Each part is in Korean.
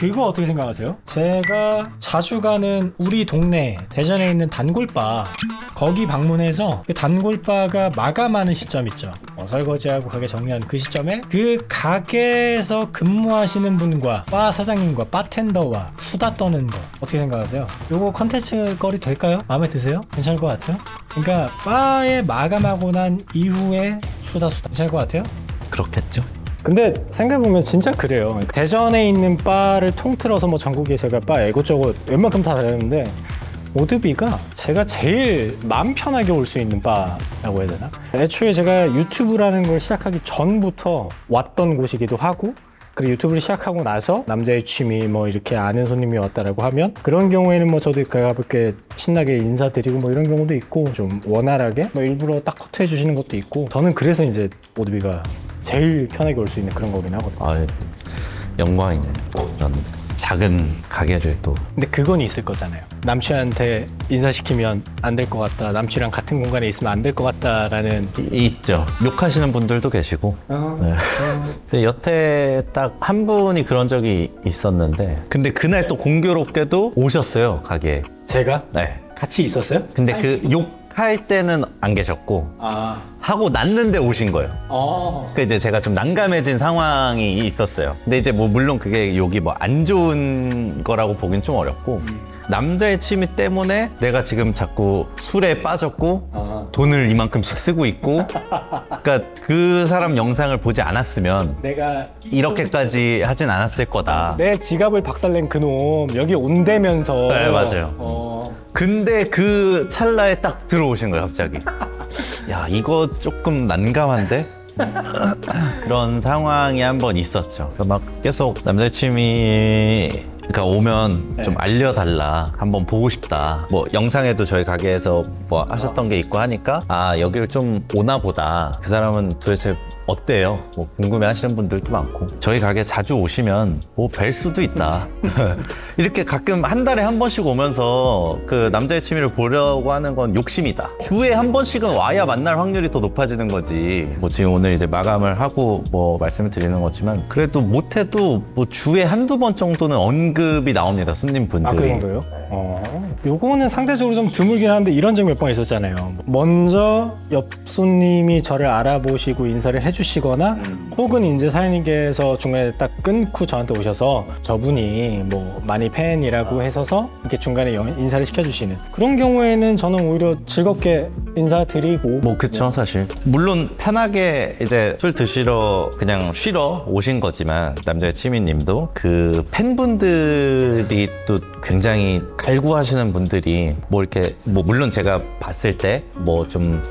그거 어떻게 생각하세요? 제가 자주 가는 우리 동네 대전에 있는 단골바, 거기 방문해서 그 단골바가 마감하는 시점 있죠. 설거지하고 가게 정리하는 그 시점에 그 가게에서 근무하시는 분과 바 사장님과 바텐더와 수다 떠는 거 어떻게 생각하세요? 요거 컨텐츠 거리 될까요? 마음에 드세요? 괜찮을 것 같아요? 그러니까 바에 마감하고 난 이후에 수다 괜찮을 것 같아요? 그렇겠죠. 근데 생각해보면 진짜 그래요. 대전에 있는 바를 통틀어서 뭐 전국에 제가 바 이곳저곳 웬만큼 다 다녔는데 오드비가 제가 제일 마음 편하게 올 수 있는 바라고 해야 되나? 애초에 제가 유튜브라는 걸 시작하기 전부터 왔던 곳이기도 하고, 그리고 유튜브를 시작하고 나서 남자의 취미 뭐 이렇게 아는 손님이 왔다라고 하면 그런 경우에는 뭐 저도 가볍게 신나게 인사드리고 뭐 이런 경우도 있고, 좀 원활하게 뭐 일부러 딱 커트해 주시는 것도 있고, 저는 그래서 이제 오드비가 제일 편하게 올 수 있는 그런 거긴 하거든요. 아, 영광이네요. 이런 작은 가게를 또. 근데 그건 있을 거잖아요. 남친한테 인사시키면 안 될 것 같다, 남친이랑 같은 공간에 있으면 안 될 것 같다라는. 있죠. 욕하시는 분들도 계시고. 네. 근데 여태 딱 한 분이 그런 적이 있었는데, 근데 그날 또 공교롭게도 오셨어요, 가게에. 제가 네. 같이 있었어요? 근데 그 욕할 때는 안 계셨고, 하고 났는데 오신 거예요. 그러니까 이제 제가 좀 난감해진 상황이 있었어요. 근데 이제 뭐 물론 그게 욕이 뭐 안 좋은 거라고 보긴 좀 어렵고, 남자의 취미 때문에 내가 지금 자꾸 술에 빠졌고 돈을 이만큼씩 쓰고 있고, 그러니까 그 사람 영상을 보지 않았으면 내가 이렇게까지 하진 않았을 거다. 내 지갑을 박살낸 그놈 여기 온대면서. 네, 맞아요. 근데 그 찰나에 딱 들어오신 거예요, 갑자기. 야, 이거 조금 난감한데? 그런 상황이 한 번 있었죠. 그러니까 막 계속 남자의 취미 그러니까 오면 좀 알려달라, 한번 보고 싶다, 뭐 영상에도 저희 가게에서 뭐 하셨던 게 있고 하니까 아, 여기를 좀 오나 보다, 그 사람은 도대체 어때요? 뭐 궁금해 하시는 분들도 많고, 저희 가게 자주 오시면 뭐 뵐 수도 있다. 이렇게 가끔 한 달에 한 번씩 오면서 그 남자의 취미를 보려고 하는 건 욕심이다. 주에 한 번씩은 와야 만날 확률이 더 높아지는 거지. 뭐 지금 오늘 이제 마감을 하고 뭐 말씀을 드리는 거지만, 그래도 못해도 뭐 주에 한두 번 정도는 언급이 나옵니다, 손님분들이. 그 정도요? 요거는 상대적으로 좀 드물긴 한데 이런 적 몇 번 있었잖아요. 먼저 옆 손님이 저를 알아보시고 인사를 해주시거나, 혹은 이제 사장님께서 중간에 딱 끊고 저한테 오셔서 저분이 뭐 많이 팬이라고 해서서 이렇게 중간에 인사를 시켜주시는 그런 경우에는 저는 오히려 즐겁게 인사드리고. 뭐 그쵸, 사실 물론 편하게 이제 술 드시러 그냥 쉬러 오신 거지만, 남자의 취미님도 그 팬분들이 또 굉장히 갈구하시는 분들이 뭐 이렇게 뭐 물론 제가 봤을 때 뭐 좀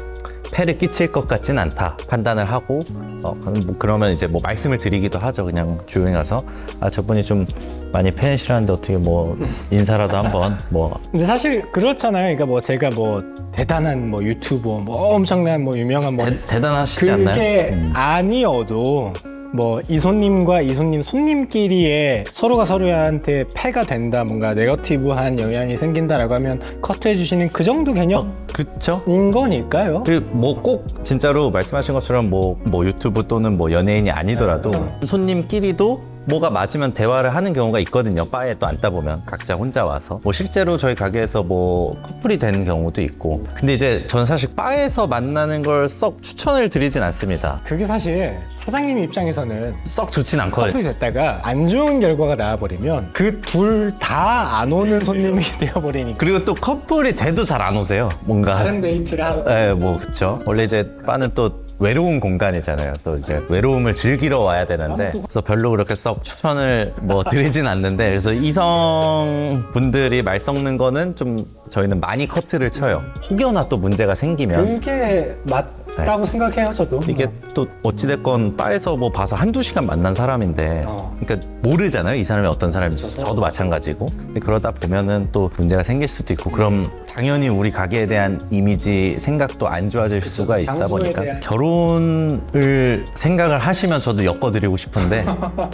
폐를 끼칠 것 같진 않다 판단을 하고, 뭐 그러면 이제 뭐 말씀을 드리기도 하죠. 그냥 조용히 가서 아, 저분이 좀 많이 팬이시라는데 어떻게 뭐 인사라도 한번 뭐. 근데 사실 그렇잖아요. 그러니까 뭐 제가 뭐 대단한 뭐 유튜버, 뭐 엄청난 뭐 유명한 뭐 대단하시지 않나요? 그게 아니어도 뭐 이 손님과 이 손님끼리의 서로가 서로한테 폐가 된다, 뭔가 네거티브한 영향이 생긴다라고 하면 커트해 주시는 그 정도 개념인 그쵸? 거니까요. 그리고 뭐 꼭 진짜로 말씀하신 것처럼 뭐 유튜브 또는 뭐 연예인이 아니더라도 손님끼리도 뭐가 맞으면 대화를 하는 경우가 있거든요. 바에 또 앉다 보면 각자 혼자 와서 뭐 실제로 저희 가게에서 뭐 커플이 되는 경우도 있고. 근데 이제 저는 사실 바에서 만나는 걸 썩 추천을 드리진 않습니다. 그게 사실 사장님 입장에서는 썩 좋진 않거든요. 커플이 됐다가 안 좋은 결과가 나와버리면 그 둘 다 안 오는 손님이 되어버리니까. 그리고 또 커플이 돼도 잘 안 오세요. 뭔가 다른 데이트를 하러. 네, 뭐 그쵸. 원래 이제 바는 또 외로운 공간이잖아요. 또 이제 외로움을 즐기러 와야 되는데, 그래서 별로 그렇게 썩 추천을 뭐 드리진 않는데, 그래서 이성 분들이 말 섞는 거는 좀 저희는 많이 커트를 쳐요. 혹여나 또 문제가 생기면. 그게 맞다고 생각해요, 저도. 이게 또 어찌됐건 바에서 뭐 봐서 한두 시간 만난 사람인데, 그러니까 모르잖아요, 이 사람이 어떤 사람인지. 저도 마찬가지고. 근데 그러다 보면은 또 문제가 생길 수도 있고, 그럼 당연히 우리 가게에 대한 이미지 생각도 안 좋아질 수가 있다 보니까 결혼을 생각을 하시면 저도 엮어드리고 싶은데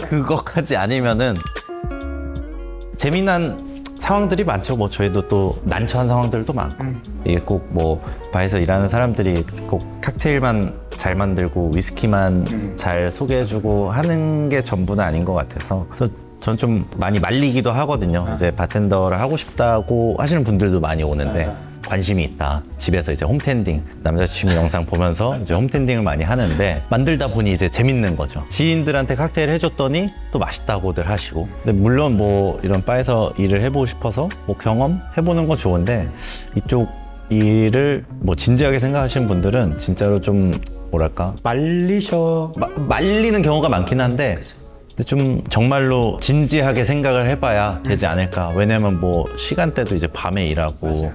그것까지 아니면은 재미난 상황들이 많죠. 뭐 저희도 또 난처한 상황들도 많고, 이게 꼭 뭐 바에서 일하는 사람들이 꼭 칵테일만 잘 만들고 위스키만 잘 소개해주고 하는 게 전부는 아닌 것 같아서, 그래서 전 좀 많이 말리기도 하거든요. 이제 바텐더를 하고 싶다고 하시는 분들도 많이 오는데 관심이 있다. 집에서 이제 홈텐딩, 남자 취미 영상 보면서 이제 홈텐딩을 많이 하는데 만들다 보니 이제 재밌는 거죠. 지인들한테 칵테일 해줬더니 또 맛있다고들 하시고. 근데 물론 뭐 이런 바에서 일을 해보고 싶어서 뭐 경험 해보는 거 좋은데 이쪽 일을 뭐 진지하게 생각하시는 분들은 진짜로 좀 뭐랄까 말리는 경우가 많긴 한데 근데 좀 정말로 진지하게 생각을 해봐야 되지 않을까. 왜냐면 뭐 시간대도 이제 밤에 일하고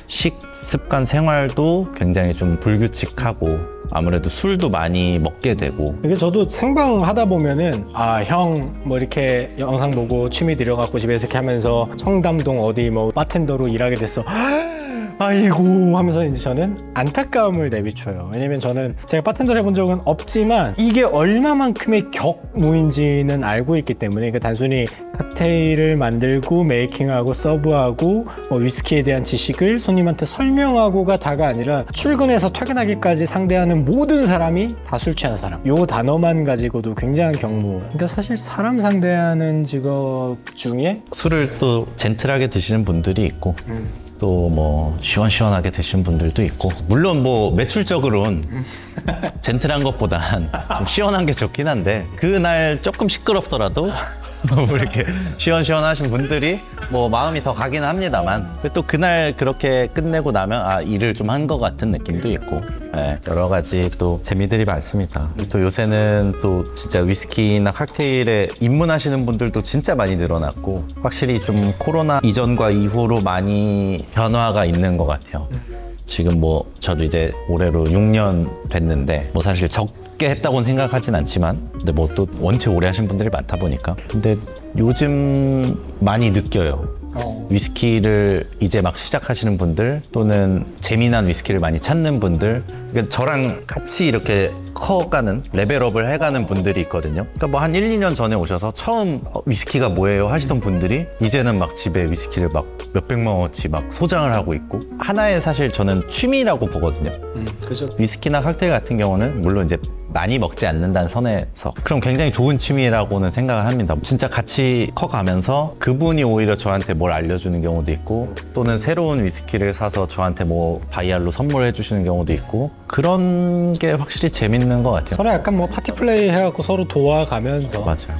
식습관 생활도 굉장히 좀 불규칙하고 아무래도 술도 많이 먹게 되고. 이게 저도 생방 하다 보면은 아 형 뭐 이렇게 영상 보고 취미 들여갖고 집에서 이렇게 하면서 청담동 어디 뭐 바텐더로 일하게 됐어. 아이고 하면서 이제 저는 안타까움을 내비쳐요. 왜냐면 저는 제가 바텐더를 해본 적은 없지만 이게 얼마만큼의 격무인지는 알고 있기 때문에 그 단순히 칵테일을 만들고 메이킹하고 서브하고 위스키에 대한 지식을 손님한테 설명하고가 다가 아니라 출근해서 퇴근하기까지 상대하는 모든 사람이 다 술 취한 사람. 요 단어만 가지고도 굉장한 격무. 그러니까 사실 사람 상대하는 직업 중에 술을 또 젠틀하게 드시는 분들이 있고 또 뭐 시원시원하게 드시는 분들도 있고 물론 뭐 매출적으로는 젠틀한 것보단 좀 시원한 게 좋긴 한데 그날 조금 시끄럽더라도 뭐 이렇게 시원시원하신 분들이 뭐 마음이 더 가긴 합니다만 또 그날 그렇게 끝내고 나면 아 일을 좀 한 것 같은 느낌도 있고 네, 여러 가지 또 재미들이 많습니다. 또 요새는 또 진짜 위스키나 칵테일에 입문하시는 분들도 진짜 많이 늘어났고 확실히 좀 코로나 이전과 이후로 많이 변화가 있는 것 같아요. 지금 뭐 저도 이제 올해로 6년 됐는데 뭐 사실 적게 했다고는 생각하진 않지만 근데 뭐 또 원체 오래 하신 분들이 많다 보니까 근데 요즘 많이 느껴요. 위스키를 이제 막 시작하시는 분들 또는 재미난 위스키를 많이 찾는 분들 그러니까 저랑 같이 이렇게 커가는 레벨업을 해가는 분들이 있거든요. 그러니까 뭐 한 1, 2년 전에 오셔서 처음 위스키가 뭐예요 하시던 분들이 이제는 막 집에 위스키를 막 몇백만 원어치 막 소장을 하고 있고 하나의 사실 저는 취미라고 보거든요. 그죠. 위스키나 칵테일 같은 경우는 물론 이제 많이 먹지 않는다는 선에서 그럼 굉장히 좋은 취미라고는 생각을 합니다. 진짜 같이 커가면서 그분이 오히려 저한테 뭘 알려주는 경우도 있고 또는 새로운 위스키를 사서 저한테 뭐 바이알로 선물해 주시는 경우도 있고 그런 게 확실히 재밌는 것 같아요. 서로 약간 뭐 파티 플레이 해갖고 서로 도와가면서 맞아요.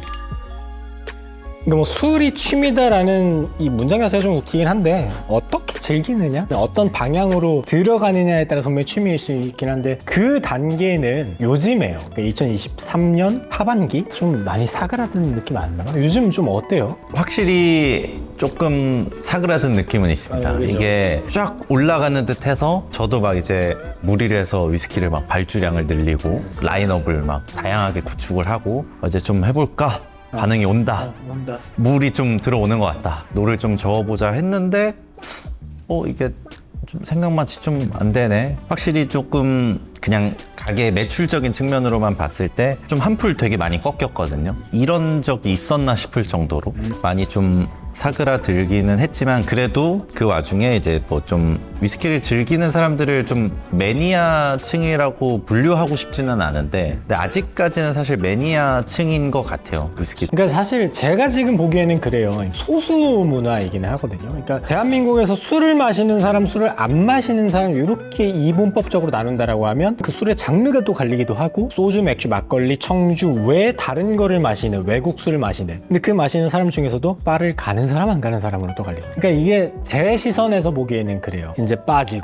그러니까 뭐 술이 취미다라는 이 문장 자체가 좀 웃기긴 한데 어떻게 즐기느냐 어떤 방향으로 들어가느냐에 따라 분명히 취미일 수 있긴 한데 그 단계는 요즘에요. 그러니까 2023년 하반기 좀 많이 사그라든 느낌 안 나요? 요즘 좀 어때요? 확실히 조금 사그라든 느낌은 있습니다. 그렇죠. 이게 쫙 올라가는 듯 해서 저도 막 이제 무리를 해서 위스키를 막 발주량을 늘리고 라인업을 막 다양하게 구축을 하고 이제 좀 해볼까? 반응이 온다. 물이 좀 들어오는 것 같다. 노를 좀 저어보자 했는데 이게 좀 생각만치 좀 안 되네. 확실히 조금 그냥 가게 매출적인 측면으로만 봤을 때 좀 한풀 되게 많이 꺾였거든요. 이런 적이 있었나 싶을 정도로 많이 좀 사그라들기는 했지만 그래도 그 와중에 이제 뭐 좀 위스키를 즐기는 사람들을 좀 매니아층이라고 분류하고 싶지는 않은데 근데 아직까지는 사실 매니아층인 것 같아요. 위스키. 그러니까 사실 제가 지금 보기에는 그래요. 소수 문화이긴 하거든요. 그러니까 대한민국에서 술을 마시는 사람, 술을 안 마시는 사람 이렇게 이분법적으로 나눈다라고 하면 그 술의 장르가 또 갈리기도 하고 소주, 맥주, 막걸리, 청주 외에 다른 거를 마시는 외국 술을 마시는 근데 그 마시는 사람 중에서도 바를 가는 사람 안 가는 사람으로 또 갈리고 그러니까 이게 제 시선에서 보기에는 그래요. 이제 빠질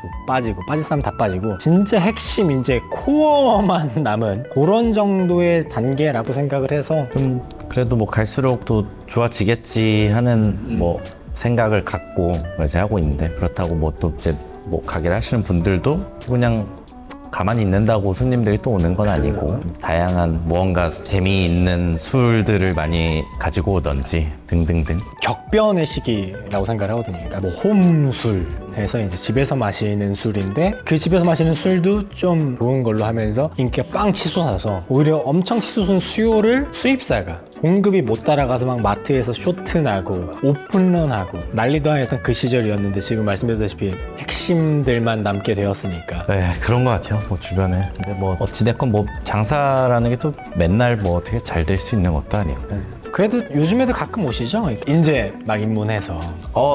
사람 다 빠지고 진짜 핵심 이제 코어만 남은 그런 정도의 단계라고 생각을 해서 좀 그래도 뭐 갈수록 또 좋아지겠지 하는 뭐 생각을 갖고 이제 하고 있는데 그렇다고 뭐 또 이제 뭐 가게를 하시는 분들도 그냥 가만히 있는다고 손님들이 또 오는 건 아니고 다양한 무언가 재미있는 술들을 많이 가지고 오던지 등등등 격변의 시기라고 생각을 하거든요. 그러니까 뭐 홈술 해서 이제 집에서 마시는 술인데 그 집에서 마시는 술도 좀 좋은 걸로 하면서 인기가 빵 치솟아서 오히려 엄청 치솟은 수요를 수입사가 공급이 못 따라가서 막 마트에서 쇼트나고 오픈런하고 난리도 아니었던 그 시절이었는데 지금 말씀드렸다시피 핵심들만 남게 되었으니까 네 그런 것 같아요. 뭐 주변에 근데 뭐 어찌됐건 뭐 장사라는 게 또 맨날 뭐 어떻게 잘 될 수 있는 것도 아니고 그래도 요즘에도 가끔 오시죠? 인제 막 입문해서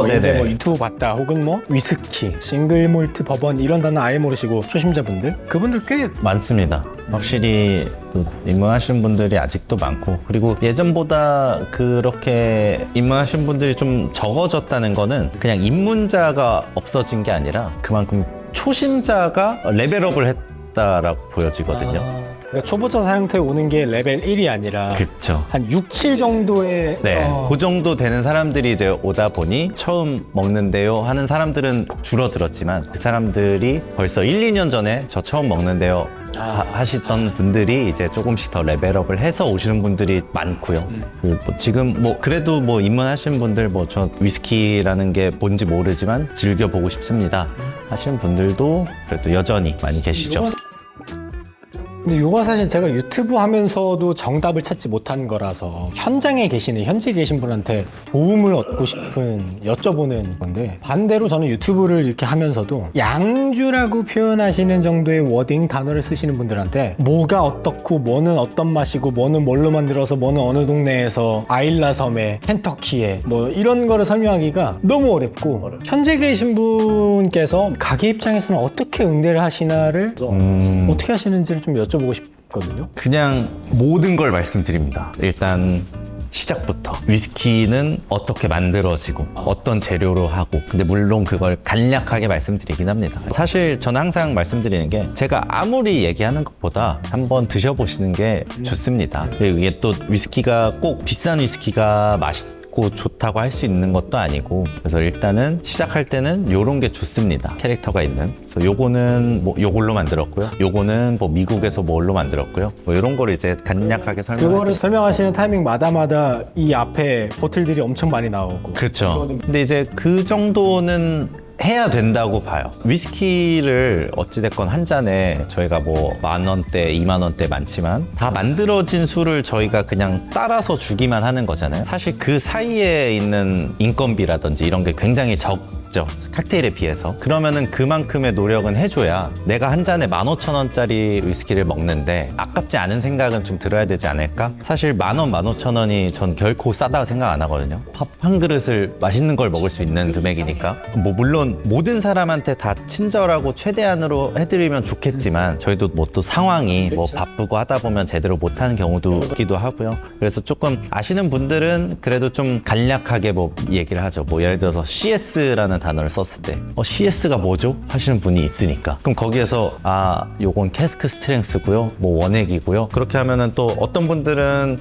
네네. 이제 뭐 유튜브 봤다 혹은 뭐 위스키, 싱글 몰트 버번 이런 단어 아예 모르시고 초심자분들 그분들 꽤 많습니다. 확실히 또 입문하시는 분들이 아직도 많고, 그리고 예전보다 그렇게 입문하신 분들이 좀 적어졌다는 거는 그냥 입문자가 없어진 게 아니라 그만큼 초심자가 레벨업을 했다라고 보여지거든요. 그러니까 초보자 사양터에 오는 게 레벨 1이 아니라 그쵸. 한 6, 7 정도의 네, 그 정도 되는 사람들이 이제 오다 보니 처음 먹는데요 하는 사람들은 줄어들었지만, 그 사람들이 벌써 1, 2년 전에 저 처음 먹는데요 하시던 분들이 이제 조금씩 더 레벨업을 해서 오시는 분들이 많고요. 그리고 뭐 지금 뭐 그래도 뭐 입문하신 분들 뭐 저 위스키라는 게 뭔지 모르지만 즐겨보고 싶습니다 하시는 분들도 그래도 여전히 많이 계시죠. 근데 이거 사실 제가 유튜브 하면서도 정답을 찾지 못한 거라서 현장에 계시는 현지에 계신 분한테 도움을 얻고 싶은 여쭤보는 건데, 반대로 저는 유튜브를 이렇게 하면서도 양주라고 표현하시는 정도의 워딩 단어를 쓰시는 분들한테 뭐가 어떻고 뭐는 어떤 맛이고 뭐는 뭘로 만들어서 뭐는 어느 동네에서 아일라 섬에 켄터키에 뭐 이런 거를 설명하기가 너무 어렵고, 현재 계신 분께서 가게 입장에서는 어떻게 응대를 하시나를 어떻게 하시는지를 좀 여쭤보고 싶거든요. 그냥 모든 걸 말씀드립니다. 일단 시작부터 위스키는 어떻게 만들어지고 어떤 재료로 하고, 근데 물론 그걸 간략하게 말씀드리긴 합니다. 사실 저는 항상 말씀드리는 게, 제가 아무리 얘기하는 것보다 한번 드셔보시는 게 좋습니다. 그리고 이게 또 위스키가 꼭 비싼 위스키가 맛있고 좋다고 할 수 있는 것도 아니고, 그래서 일단은 시작할 때는 요런 게 좋습니다. 캐릭터가 있는. 그래서 요거는 뭐 요걸로 만들었고요, 요거는 뭐 미국에서 뭘로 만들었고요, 뭐 이런 거를 이제 간략하게 그거를 설명하시는 타이밍마다마다 이 앞에 보틀들이 엄청 많이 나오고. 그렇죠. 근데 이제 그 정도는 해야 된다고 봐요. 위스키를 어찌됐건 한 잔에 저희가 뭐 10,000원대, 20,000원대 많지만 다 만들어진 술을 저희가 그냥 따라서 주기만 하는 거잖아요. 사실 그 사이에 있는 인건비라든지 이런 게 굉장히 적죠, 칵테일에 비해서. 그러면은 그만큼의 노력은 해줘야 내가 한 잔에 15,000원짜리 위스키를 먹는데 아깝지 않은 생각은 좀 들어야 되지 않을까? 사실 10,000원, 15,000원이 전 결코 싸다고 생각 안 하거든요. 밥 한 그릇을 맛있는 걸 먹을 수 있는 금액이니까. 뭐 물론 모든 사람한테 다 친절하고 최대한으로 해드리면 좋겠지만, 저희도 뭐 또 상황이 뭐 바쁘고 하다 보면 제대로 못하는 경우도 있기도 하고요. 그래서 조금 아시는 분들은 그래도 좀 간략하게 뭐 얘기를 하죠. 뭐 예를 들어서 CS라는 단어를 썼을 때 CS가 뭐죠? 하시는 분이 있으니까, 그럼 거기에서 요건 캐스크 스트렝스고요, 뭐 원액이고요. 그렇게 하면은 또 어떤 분들은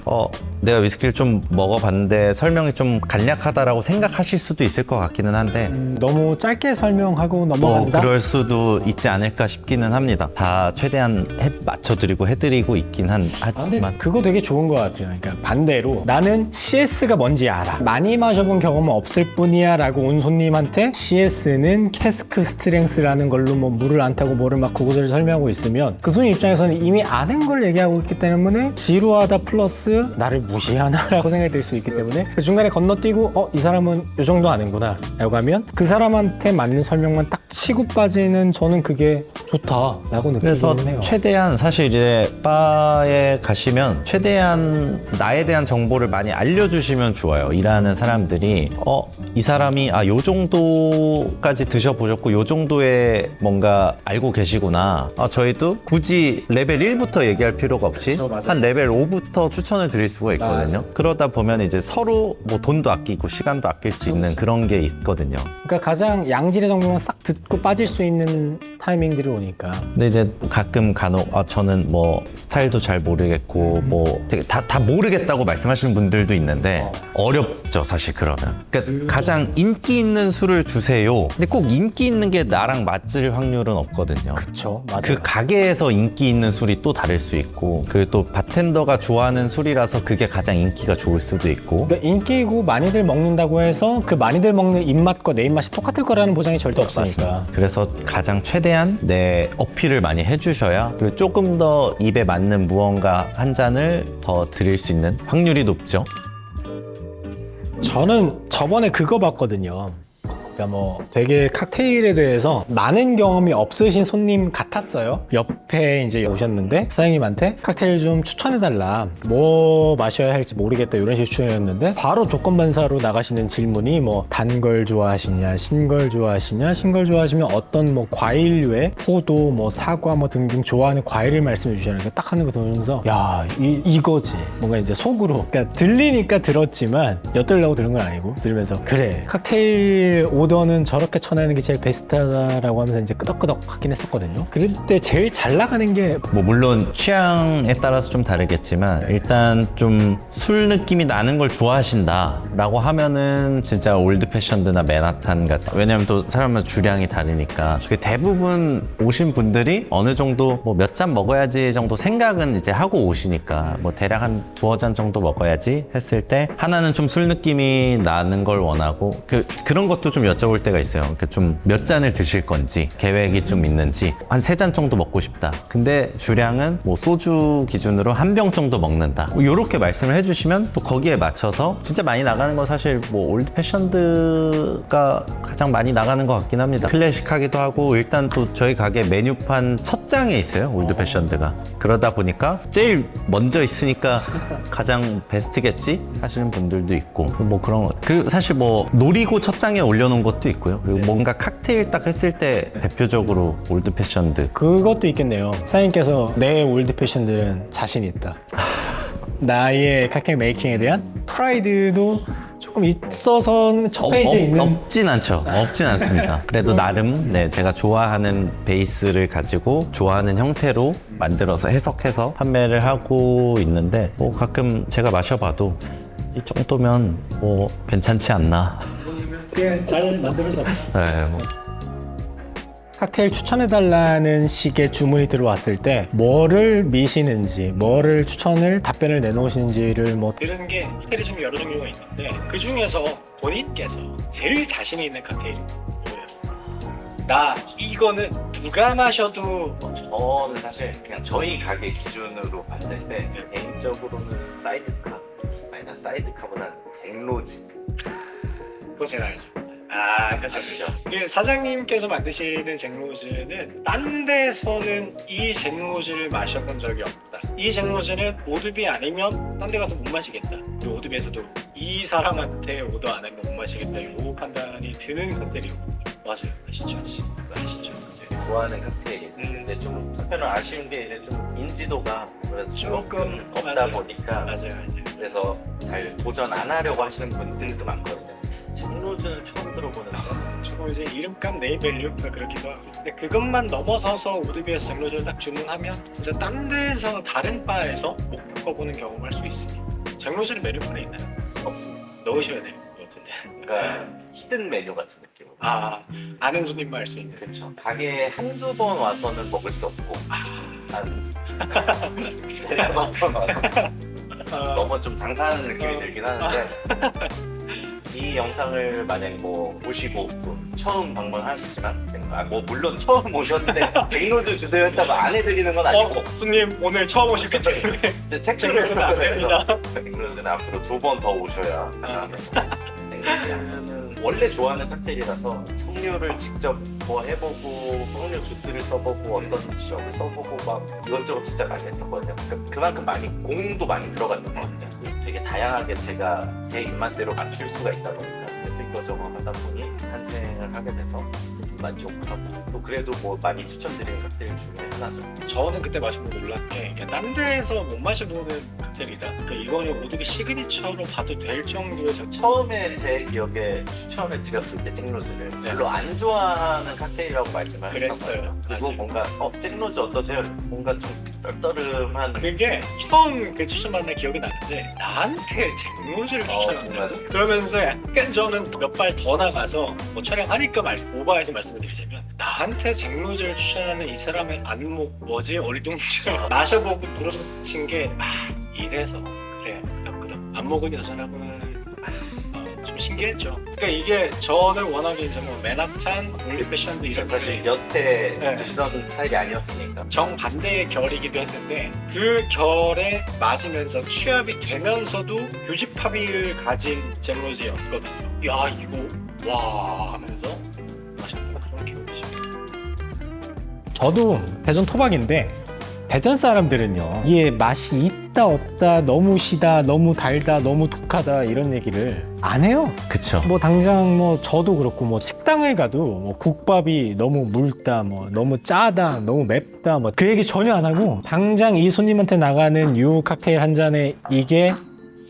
내가 위스키를 좀 먹어봤는데 설명이 좀 간략하다라고 생각하실 수도 있을 것 같기는 한데, 너무 짧게 설명하고 넘어간다? 그럴 수도 있지 않을까 싶기는 합니다. 다 최대한 맞춰드리고 해드리고 있긴 근데 하지만 그거 되게 좋은 것 같아요. 그러니까 반대로 나는 CS가 뭔지 알아, 많이 마셔본 경험은 없을 뿐이야 라고 온 손님한테 CS는 캐스크 스트렝스라는 걸로 뭐 물을 안 타고 뭐를 막 구구절절 설명하고 있으면 그 손님 입장에서는 이미 아는 걸 얘기하고 있기 때문에 지루하다 플러스 나를 무시하나 라고 생각이 들 수 있기 때문에 그 중간에 건너뛰고 이 사람은 이 정도 아는구나 라고 하면 그 사람한테 맞는 설명만 딱 치고 빠지는, 저는 그게 좋다 라고 그래서 느끼기는 해요. 최대한 사실 이제 바에 가시면 최대한 나에 대한 정보를 많이 알려주시면 좋아요. 일하는 사람들이 이 사람이 요 정도까지 드셔보셨고 요 정도의 뭔가 알고 계시구나. 저희도 굳이 레벨 1부터 얘기할 필요가 없이 한 레벨 5부터 추천을 드릴 수가 있거든요. 그러다 보면 이제 서로 뭐 돈도 아끼고 시간도 아낄 수 있는 그런 게 있거든요. 그러니까 가장 양질의 정보만 싹 듣고 빠질 수 있는 타이밍들이 오니까. 근데 이제 가끔 간혹 저는 뭐 스타일도 잘 모르겠고 뭐 되게 다 모르겠다고 말씀하시는 분들도 있는데 어렵죠, 사실. 그러면 그러니까 가장 인기 있는 술을 주세요. 근데 꼭 인기 있는 게 나랑 맞을 확률은 없거든요. 그쵸, 맞아요. 그 가게에서 인기 있는 술이 또 다를 수 있고, 그리고 또 바텐더가 좋아하는 술이라서 그게 가장 인기가 좋을 수도 있고. 그러니까 인기고 많이들 먹는다고 해서 그 많이들 먹는 입맛과 내 입맛이 똑같을 거라는 보장이 절대 없으니까. 그래서 가장 최대한 내 어필을 많이 해주셔야, 그리고 조금 더 입에 맞는 무언가 한 잔을 더 드릴 수 있는 확률이 높죠. 저는 저번에 그거 봤거든요. 그러니까 뭐 되게 칵테일에 대해서 많은 경험이 없으신 손님 같았어요. 옆에 이제 오셨는데 사장님한테 칵테일 좀 추천해달라. 뭐 마셔야 할지 모르겠다 이런 식으로 추천했는데 바로 조건반사로 나가시는 질문이 뭐 단 걸 좋아하시냐, 신 걸 좋아하시냐, 신 걸 좋아하시면 어떤 뭐 과일류에 포도, 뭐 사과 뭐 등등 좋아하는 과일을 말씀해 주시는 딱 하는 거 들으면서 야 이거지. 뭔가 이제 속으로 그러니까 들리니까 들었지만 엿들려고 들은 건 아니고 들으면서 그래 칵테일 오더는 저렇게 쳐내는 게 제일 베스트다라고 하면서 이제 끄덕끄덕 하긴 했었거든요. 그럴 때 제일 잘 나가는 게 뭐 물론 취향에 따라서 좀 다르겠지만 일단 좀 술 느낌이 나는 걸 좋아하신다라고 하면은 진짜 올드 패션드나 맨하탄 같은, 왜냐면 또 사람마다 주량이 다르니까 대부분 오신 분들이 어느 정도 뭐 몇 잔 먹어야지 정도 생각은 이제 하고 오시니까 뭐 대략 한 두어 잔 정도 먹어야지 했을 때 하나는 좀 술 느낌이 나는 걸 원하고 그런 것도 좀 여쭤볼 때가 있어요. 그러니까 좀 몇 잔을 드실 건지 계획이 좀 있는지, 한 세 잔 정도 먹고 싶다. 근데 주량은 뭐 소주 기준으로 한 병 정도 먹는다. 뭐 이렇게 말씀을 해주시면 또 거기에 맞춰서 진짜 많이 나가는 건 사실 뭐 올드 패션드가 가장 많이 나가는 것 같긴 합니다. 클래식하기도 하고 일단 또 저희 가게 메뉴판 첫 장에 있어요. 올드 패션드가. 그러다 보니까 제일 먼저 있으니까 가장 베스트겠지 하시는 분들도 있고 뭐 그런 거. 그리고 사실 뭐 노리고 첫 장에 올려놓은 것도 있고요. 그리고 뭔가 칵테일 딱 했을 때 대표적으로 올드 패션드. 그것도 있겠네요. 사장님께서 내 올드 패션들은 자신 있다. 나의 칵테일 메이킹에 대한 프라이드도 조금 있어서 첫 페이지에 있는 없진 않죠. 없진 않습니다. 그래도 나름 제가 좋아하는 베이스를 가지고 좋아하는 형태로 만들어서 해석해서 판매를 하고 있는데 뭐 가끔 제가 마셔봐도 이 정도면 뭐 괜찮지 않나. 꽤 잘 만들어졌어. 네, 뭐. 칵테일 추천해달라는 식의 주문이 들어왔을 때 뭐를 미시는지 뭐를 추천을 답변을 내놓으시는지를 뭐 들은 게 칵테일이 좀 여러 종류가 있는데 그 중에서 본인께서 제일 자신이 있는 칵테일이 뭐예요? 나 이거는 누가 마셔도 저는 사실 그냥 저희 가게 기준으로 봤을 때 개인적으로는 사이드카, 아니 난 사이드카보다는 잭로즈. 그거 제가 알죠. 아, 그렇죠. 그 사장님께서 만드시는 잭로즈는 딴 데서는 이 잭로즈를 마셔본 적이 없다. 이 잭로즈는 오드비 아니면 딴 데 가서 못 마시겠다. 그 오드비에서도 이 사람한테 오더 안 하면 못 마시겠다. 이 판단이 드는 칵테일이고. 맞아요. 아시죠? 아시죠? 좋아하는 칵테일이 근데 좀 한편으로 아쉬운 게 이제 좀 인지도가 그래도 조금 없다 맞아요. 보니까 맞아요. 그래서 잘 도전 안 하려고 하시는 분들도 많거든요. 잭로즈는 처음 들어보는데 조금 이제 이름값 네임밸류가 그렇기도 하고. 근데 그것만 넘어서서 오드비에서 잭로즈를 딱 주문하면 진짜 딴 데서 다른 바에서 못 겪어보는 경험을 할 수 있으니까. 잭로즈는 메뉴판에 있나요? 없습니다. 넣으셔야 될 것 같은데. 그러니까 히든 메뉴 같은 느낌으로. 아, 아는 손님만 알 수 있는. 그렇죠. 가게에 한두 번 와서는 먹을 수 없고 한 대여섯 번 와서 너무 좀 장사하는 느낌이 들긴 하는데 이 영상을 만약에 뭐 보시고 처음 방문하셨지만 뭐 물론 처음 오셨는데 잭로즈 주세요 했다고 안 해드리는 건 아니고 손님 오늘 처음 오셨기 때문에 이제 잭로즈는 안 됩니다. 잭로즈는 앞으로 2번 더 오셔야 잭로즈 하면은 원래 좋아하는 칵테일이라서 석류를 직접 뭐 해보고 석류 주스를 써보고 어떤 시럽을 써보고 막 이것저것 진짜 많이 했었거든요. 그만큼 많이 공도 많이 들어갔던 것 같아요. 되게 다양하게 제가 제 입맛대로 맞출 수가 있다 보니까 그래서 이거저거 하다 보니 탄생을 하게 돼서 만족하고 또 그래도 뭐 많이 추천드리는 칵테일 중에 하나죠. 저는 그때 마시고 놀란 게 딴 데에서 못 마셔보는 칵테일이다. 그러니까 이거는 오드비 시그니처로 봐도 될 정도의 처음에 제 기억에 추천을 드렸을 때 잭로즈를 별로 안 좋아하는 칵테일이라고 말씀을 그랬어요. 하셨거든요. 그리고 맞아요. 뭔가 잭로즈 어떠세요? 뭔가 좀 떨떠름한 그게 처음 그 추천받은 날 기억이 나는데 나한테 잭로즈를 추천한다. 정말? 그러면서 약간 저는 몇 발 더 나가서 뭐 촬영하니까 오버해서 말씀을 드리자면 나한테 잭로즈를 추천하는 이 사람의 안목 뭐지 어리둥절 마셔보고 물어친 게 이래서 그래 끄덕끄덕 안 먹은 여자라고는 좀 신기했죠. 그러니까 이게 저는 워낙에 이제 뭐 맨하탄, 올리 패션도 이런 사실 것들이 여태 네. 드시던 스타일이 아니었으니까 정반대의 결이기도 했는데 그 결에 맞으면서 취합이 되면서도 교집합의를 가진 잭로즈였거든요. 야 이거 와 하면서 저도 대전 토박인데 대전 사람들은요 이게 맛이 있다 없다 너무 시다 너무 달다 너무 독하다 이런 얘기를 안 해요. 그쵸. 뭐 당장 뭐 저도 그렇고 뭐 식당을 가도 뭐 국밥이 너무 묽다 뭐 너무 짜다 너무 맵다 뭐 그 얘기 전혀 안 하고 당장 이 손님한테 나가는 요 칵테일 한 잔에 이게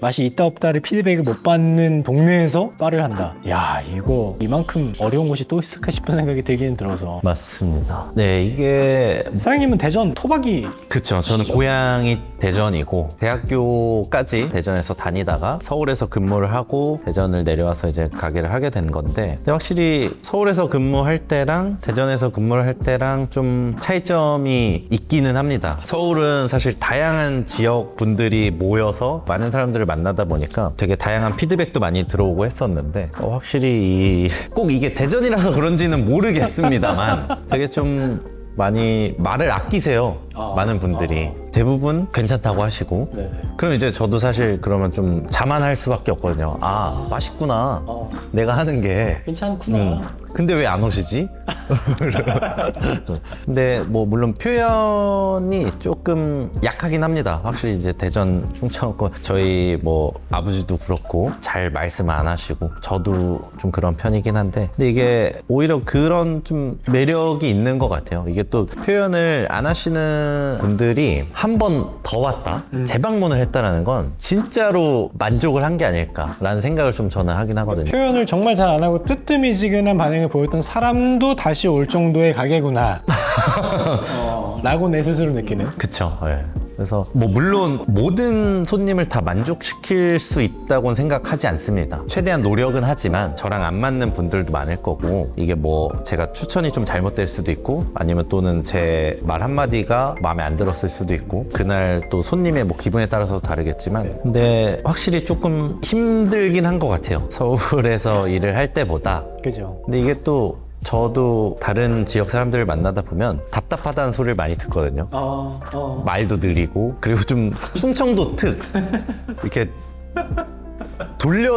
맛이 있다 없다를 피드백을 못 받는 동네에서 바를 한다. 야 이거 이만큼 어려운 곳이 또 있을까 싶은 생각이 들기는 들어서. 맞습니다. 네, 이게 사장님은 대전 토박이. 그쵸. 저는 고향이 대전이고 대학교까지 대전에서 다니다가 서울에서 근무를 하고 대전을 내려와서 이제 가게를 하게 된 건데, 근데 확실히 서울에서 근무할 때랑 대전에서 근무를 할 때랑 좀 차이점이 있기는 합니다. 서울은 사실 다양한 지역 분들이 모여서 많은 사람들을 만나다 보니까 되게 다양한 피드백도 많이 들어오고 했었는데, 확실히 꼭 이게 대전이라서 그런지는 모르겠습니다만 되게 좀 많이 말을 아끼세요. 많은 분들이 대부분 괜찮다고 하시고. 네네. 그럼 이제 저도 사실 그러면 좀 자만할 수밖에 없거든요. 아, 맛있구나. 내가 하는 게. 괜찮구나. 근데 왜 안 오시지? 근데 뭐 물론 표현이 조금 약하긴 합니다. 확실히 이제 대전 충청권 저희 뭐 아버지도 그렇고 잘 말씀 안 하시고 저도 좀 그런 편이긴 한데, 근데 이게 오히려 그런 좀 매력이 있는 것 같아요. 이게 또 표현을 안 하시는 분들이 한 번 더 왔다 재방문을 했다라는 건 진짜로 만족을 한 게 아닐까라는 생각을 좀 저는 하긴 하거든요. 표현을 정말 잘 안 하고 뜨뜨미지근한 반응을 보였던 사람도 다시 올 정도의 가게구나 라고 내 스스로 느끼는. 그쵸. 예. 그래서 뭐 물론 모든 손님을 다 만족시킬 수 있다고는 생각하지 않습니다. 최대한 노력은 하지만 저랑 안 맞는 분들도 많을 거고, 이게 뭐 제가 추천이 좀 잘못될 수도 있고 아니면 또는 제 말 한마디가 마음에 안 들었을 수도 있고, 그날 또 손님의 뭐 기분에 따라서 다르겠지만, 근데 확실히 조금 힘들긴 한 것 같아요. 서울에서 일을 할 때보다. 그죠. 근데 이게 또 저도 다른 지역 사람들을 만나다 보면 답답하다는 소리를 많이 듣거든요. 말도 느리고, 그리고 좀 충청도 특 이렇게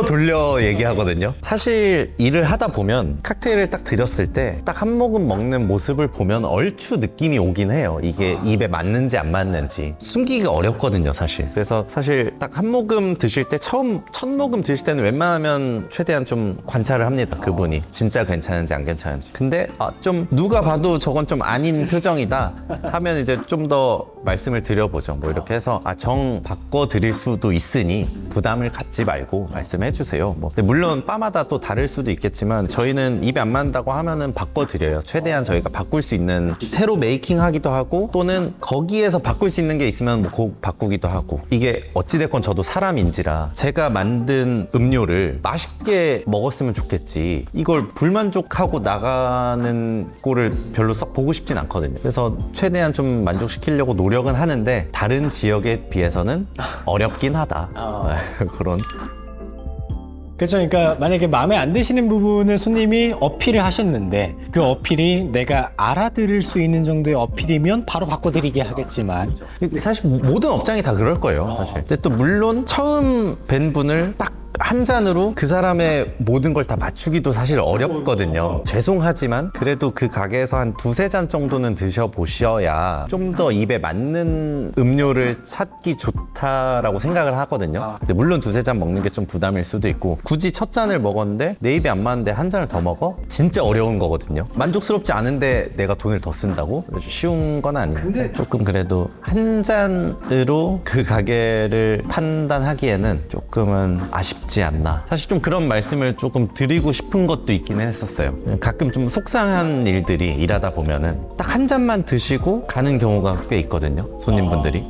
돌려 얘기하거든요. 사실 일을 하다 보면 칵테일을 딱 드렸을 때 딱 한 모금 먹는 모습을 보면 얼추 느낌이 오긴 해요. 이게 입에 맞는지 안 맞는지 숨기기가 어렵거든요, 사실. 그래서 사실 딱 한 모금 드실 때 첫 모금 드실 때는 웬만하면 최대한 좀 관찰을 합니다. 그분이 진짜 괜찮은지 안 괜찮은지. 근데 좀 누가 봐도 저건 좀 아닌 표정이다 하면 이제 좀 더 말씀을 드려보죠. 뭐 이렇게 해서 정 바꿔 드릴 수도 있으니 부담을 갖지 말고 말씀해 주세요. 뭐 근데 물론 바마다 또 다를 수도 있겠지만 저희는 입에 안 맞는다고 하면은 바꿔 드려요. 최대한 저희가 바꿀 수 있는, 새로 메이킹 하기도 하고 또는 거기에서 바꿀 수 있는 게 있으면 뭐 곧 바꾸기도 하고. 이게 어찌됐건 저도 사람인지라 제가 만든 음료를 맛있게 먹었으면 좋겠지 이걸 불만족하고 나가는 꼴을 별로 썩 보고 싶진 않거든요. 그래서 최대한 좀 만족시키려고 노력은 하는데 다른 지역에 비해서는 어렵긴 하다. 그런. 그렇죠. 그러니까 만약에 마음에 안 드시는 부분을 손님이 어필을 하셨는데 그 어필이 내가 알아들을 수 있는 정도의 어필이면 바로 바꿔드리게 하겠지만, 사실 모든 업장이 다 그럴 거예요, 사실. 근데 또 물론 처음 뵌 분을 딱 한 잔으로 그 사람의 모든 걸 다 맞추기도 사실 어렵거든요. 죄송하지만 그래도 그 가게에서 한 두세 잔 정도는 드셔보셔야 좀 더 입에 맞는 음료를 찾기 좋다라고 생각을 하거든요. 근데 물론 두세 잔 먹는 게 좀 부담일 수도 있고, 굳이 첫 잔을 먹었는데 내 입에 안 맞는데 한 잔을 더 먹어? 진짜 어려운 거거든요. 만족스럽지 않은데 내가 돈을 더 쓴다고? 쉬운 건 아닌데 조금 그래도 한 잔으로 그 가게를 판단하기에는 조금은 아쉽지 않나. 사실 좀 그런 말씀을 조금 드리고 싶은 것도 있긴 했었어요. 가끔 좀 속상한 일들이 일하다 보면은 딱 한 잔만 드시고 가는 경우가 꽤 있거든요, 손님분들이.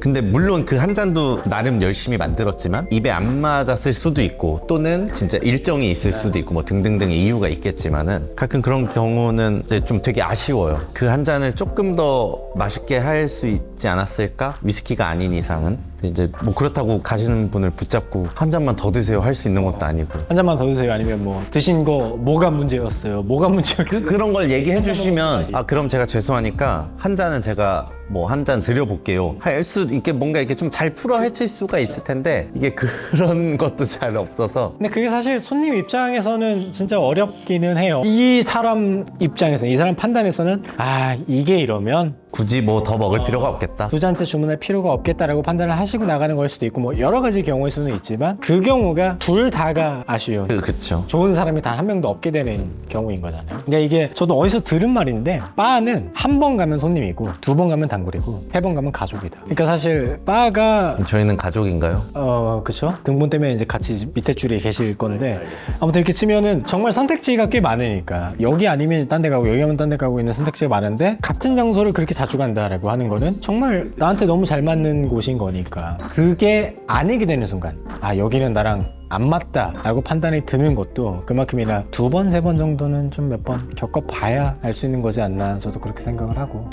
근데 물론 그 한 잔도 나름 열심히 만들었지만 입에 안 맞았을 수도 있고 또는 진짜 일정이 있을 수도 있고 뭐 등등등의 이유가 있겠지만은 가끔 그런 경우는 이제 좀 되게 아쉬워요. 그 한 잔을 조금 더 맛있게 할 수 있지 않았을까? 위스키가 아닌 이상은. 이제 뭐 그렇다고 가시는 분을 붙잡고 한 잔만 더 드세요 할 수 있는 것도 아니고. 한 잔만 더 드세요. 아니면 뭐 드신 거 뭐가 문제였어요? 뭐가 문제였어요? 그런 걸 얘기해 주시면 그럼 제가 죄송하니까 한 잔은 제가 뭐 한 잔 드려볼게요 할 수 있게 뭔가 이렇게 좀 잘 풀어 헤칠 수가 있을 텐데 이게 그런 것도 잘 없어서 근데 그게 사실 손님 입장에서는 진짜 어렵기는 해요. 이 사람 입장에서, 이 사람 판단에서는 아, 이게 이러면 굳이 뭐 더 먹을 필요가 없겠다. 두 잔째 주문할 필요가 없겠다라고 판단을 하시고 나가는 걸 수도 있고 뭐 여러 가지 경우일 수는 있지만 그 경우가 둘 다가 아쉬운 그쵸. 좋은 사람이 단 한 명도 없게 되는 경우인 거잖아요. 그러니까 이게 저도 어디서 들은 말인데 바는 한 번 가면 손님이고 두 번 가면 단골이고 세 번 가면 가족이다. 그러니까 사실 바가 저희는 가족인가요? 그쵸? 등본 때문에 이제 같이 밑에 줄에 계실 건데 아무튼 이렇게 치면은 정말 선택지가 꽤 많으니까 여기 아니면 딴 데 가고 여기 하면 딴 데 가고 있는 선택지가 많은데 같은 장소를 그렇게 자주 간다라고 하는 거는 정말 나한테 너무 잘 맞는 곳인 거니까 그게 아니게 되는 순간 아, 여기는 나랑 안 맞다 라고 판단이 드는 것도 그만큼이나 두 번, 세 번 정도는 좀 몇 번 겪어봐야 알 수 있는 거지 않나 저도 그렇게 생각을 하고.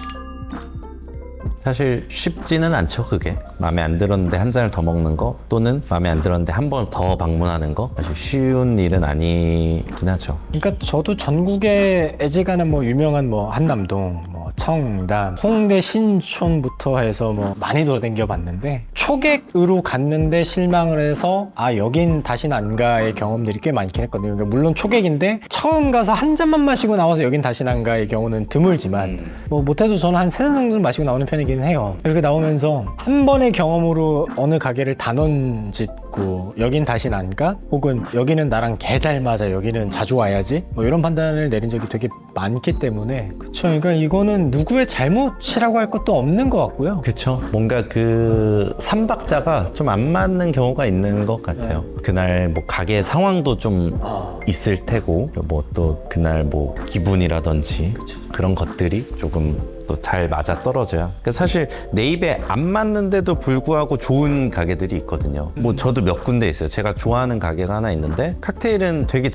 사실 쉽지는 않죠. 그게 마음에 안 들었는데 한 잔을 더 먹는 거 또는 마음에 안 들었는데 한 번 더 방문하는 거 사실 쉬운 일은 아니긴 하죠. 그러니까 저도 전국에 애지간한 뭐 유명한 뭐 한남동, 뭐 청담, 홍대 신촌부터 해서 뭐 많이 돌아다녀 봤는데 초객으로 갔는데 실망을 해서 아, 여긴 다시는 안 가의 경험들이 꽤 많긴 했거든요. 그러니까 물론 초객인데 처음 가서 한 잔만 마시고 나와서 여긴 다시는 안 가의 경우는 드물지만 뭐 못해도 저는 한 3잔 정도는 마시고 나오는 편이긴 해요. 이렇게 나오면서 한 번의 경험으로 어느 가게를 단언 짓고 여긴 다시는 안 가? 혹은 여기는 나랑 개 잘 맞아, 여기는 자주 와야지, 뭐 이런 판단을 내린 적이 되게 많기 때문에 그쵸. 그러니까 이거는 누구의 잘못이라고 할 것도 없는 것 같고요. 그쵸. 뭔가 그 삼박자가 좀 안 맞는 경우가 있는 것 같아요. 그날 뭐 가게 상황도 좀 있을 테고 뭐 또 그날 뭐 기분이라든지 그런 것들이 조금 또 잘 맞아 떨어져야. 그러니까 사실 내 입에 안 맞는데도 불구하고 좋은 가게들이 있거든요. 뭐 저도 몇 군데 있어요. 제가 좋아하는 가게가 하나 있는데 칵테일은 되게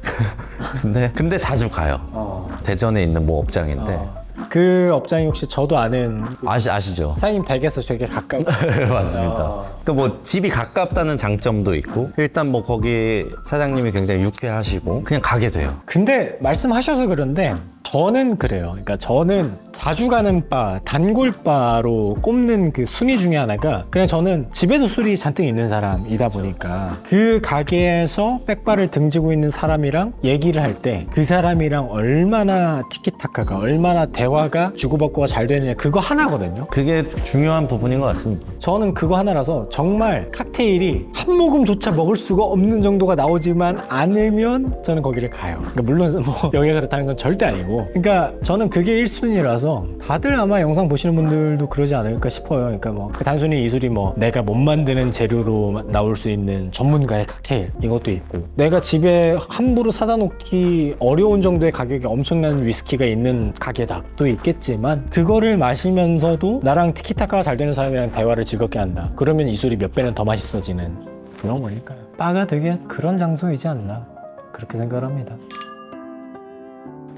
근데 자주 가요. 대전에 있는 뭐 업장인데 그 업장이 혹시 저도 아는 아시죠? 사장님 댁에서 되게 가까운 맞습니다. 그러니까 뭐 집이 가깝다는 장점도 있고 일단 뭐 거기 사장님이 굉장히 유쾌하시고 그냥 가게 돼요. 근데 말씀하셔서 그런데 저는 그래요. 그러니까 저는 자주 가는 바, 단골바로 꼽는 그 순위 중에 하나가 그냥 저는 집에도 술이 잔뜩 있는 사람이다 보니까 그 가게에서 백바를 등지고 있는 사람이랑 얘기를 할 때 그 사람이랑 얼마나 티키타카가 얼마나 대화가 주고받고가 잘 되느냐 그거 하나거든요. 그게 중요한 부분인 것 같습니다. 저는 그거 하나라서 정말 칵테일이 한 모금조차 먹을 수가 없는 정도가 나오지만 않으면 저는 거기를 가요. 그러니까 물론 뭐 여기가 그렇다는 건 절대 아니고 그러니까 저는 그게 1순위라서 다들 아마 영상 보시는 분들도 그러지 않을까 싶어요. 그러니까 뭐 단순히 이 술이 뭐 내가 못 만드는 재료로 나올 수 있는 전문가의 칵테일 이것도 있고 내가 집에 함부로 사다 놓기 어려운 정도의 가격에 엄청난 위스키가 있는 가게다 또 있겠지만 그거를 마시면서도 나랑 티키타카가 잘 되는 사람이랑 대화를 즐겁게 한다. 그러면 이 술이 몇 배는 더 맛있어지는 그런 거니까요. 바가 되게 그런 장소이지 않나 그렇게 생각을 합니다.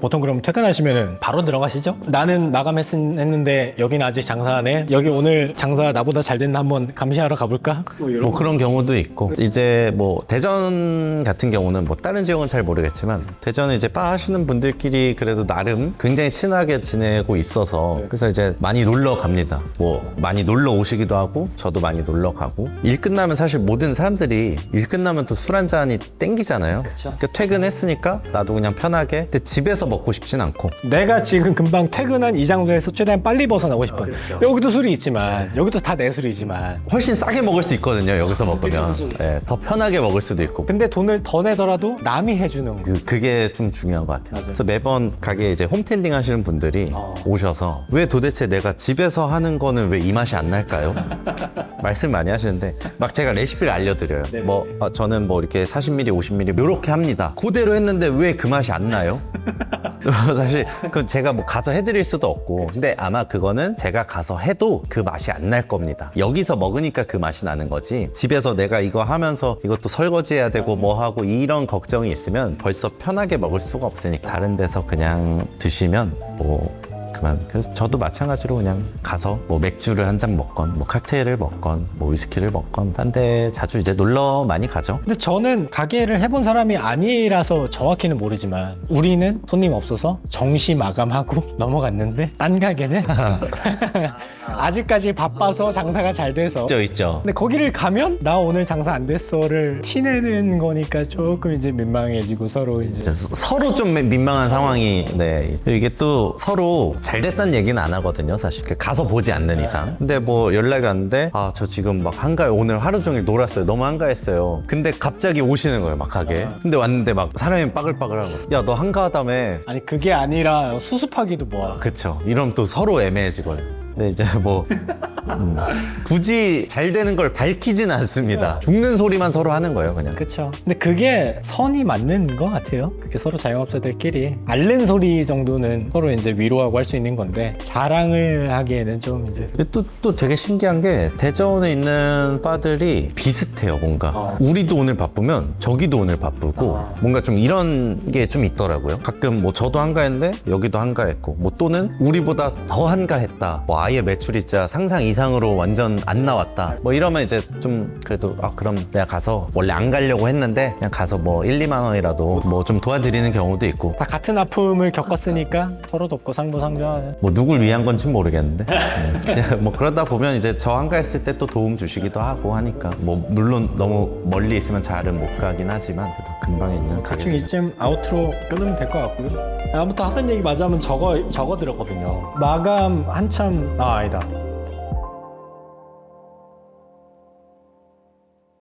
보통 그럼 퇴근하시면은 바로 들어가시죠? 나는 마감했는데 여기는 아직 장사 안 해? 여기 오늘 장사 나보다 잘 됐나 한번 감시하러 가볼까? 뭐 그런 경우도 있고 이제 뭐 대전 같은 경우는 뭐 다른 지역은 잘 모르겠지만 대전은 이제 바 하시는 분들끼리 그래도 나름 굉장히 친하게 지내고 있어서 그래서 이제 많이 놀러 갑니다. 뭐 많이 놀러 오시기도 하고 저도 많이 놀러 가고 일 끝나면 사실 모든 사람들이 일 끝나면 또 술 한 잔이 땡기잖아요. 그러니까 퇴근했으니까 나도 그냥 편하게 근데 집에서 먹고 싶진 않고 내가 지금 금방 퇴근한 이 장소에서 최대한 빨리 벗어나고 싶어. 여기도 술이 있지만 여기도 다 내 술이지만 훨씬 싸게 먹을 수 있거든요. 여기서 먹으면 네, 더 편하게 먹을 수도 있고 근데 돈을 더 내더라도 남이 해주는 거. 그게 좀 중요한 것 같아요. 그래서 매번 가게에 이제 홈텐딩 하시는 분들이 오셔서 왜 도대체 내가 집에서 하는 거는 왜 이 맛이 안 날까요? 말씀 많이 하시는데 막 제가 레시피를 알려드려요. 뭐 저는 뭐 이렇게 40ml, 50ml 이렇게 합니다. 그대로 했는데 왜 그 맛이 안 나요? 사실 그 제가 뭐 가서 해드릴 수도 없고 근데 아마 그거는 제가 가서 해도 그 맛이 안 날 겁니다. 여기서 먹으니까 그 맛이 나는 거지 집에서 내가 이거 하면서 이것도 설거지 해야 되고 뭐 하고 이런 걱정이 있으면 벌써 편하게 먹을 수가 없으니까 다른 데서 그냥 드시면 뭐 그만. 그래서 저도 마찬가지로 그냥 가서 뭐 맥주를 한 잔 먹건 뭐 칵테일을 먹건 뭐 위스키를 먹건 딴 데 자주 이제 놀러 많이 가죠. 근데 저는 가게를 해본 사람이 아니라서 정확히는 모르지만 우리는 손님 없어서 정시 마감하고 넘어갔는데 딴 가게는 아직까지 바빠서 장사가 잘 돼서. 있죠. 근데 거기를 가면 나 오늘 장사 안 됐어를 티내는 거니까 조금 이제 민망해지고 서로 이제 서로 좀 민망한 상황이 네 이게 또 서로 잘 됐다는 얘기는 안 하거든요 사실 가서 보지 않는 이상. 근데 뭐 연락이 왔는데 아 저 지금 막 한가해 오늘 하루 종일 놀았어요 너무 한가했어요. 근데 갑자기 오시는 거예요 막 가게. 근데 왔는데 막 사람이 빠글빠글하고 야 너 한가하다며. 아니 그게 아니라 수습하기도 뭐야. 그쵸. 이러면 또 서로 애매해지거든요. 근데 이제 뭐 굳이 잘 되는 걸 밝히진 않습니다. 죽는 소리만 서로 하는 거예요 그냥. 그쵸. 근데 그게 선이 맞는 것 같아요. 그게 서로 자영업자들끼리 앓는 소리 정도는 서로 이제 위로하고 할 수 있는 건데 자랑을 하기에는 좀 이제 또 되게 신기한 게 대전에 있는 바들이 비슷해요 뭔가. 우리도 오늘 바쁘면 저기도 오늘 바쁘고 뭔가 좀 이런 게 좀 있더라고요. 가끔 뭐 저도 한가했는데 여기도 한가했고 뭐 또는 우리보다 더 한가했다 뭐 아예 매출이 진짜 상상 이상으로 완전 안 나왔다 뭐 이러면 이제 좀 그래도 아 그럼 내가 가서 원래 안 가려고 했는데 그냥 가서 뭐 1, 2만 원이라도 뭐 좀 도와드리는 경우도 있고. 다 같은 아픔을 겪었으니까 서로 돕고 상도 상조하는. 뭐 누굴 위한 건지 모르겠는데 그냥 뭐 그러다 보면 이제 저 한가했을 때 또 도움 주시기도 하고 하니까 뭐 물론 너무 멀리 있으면 잘은 못 가긴 하지만 그래도 근방에 있는 대충 가게. 이쯤 아우트로 끊으면 될 것 같고요. 아무튼 하던 얘기 맞아 하면 저거 들었거든요. 마감 한참 아니다.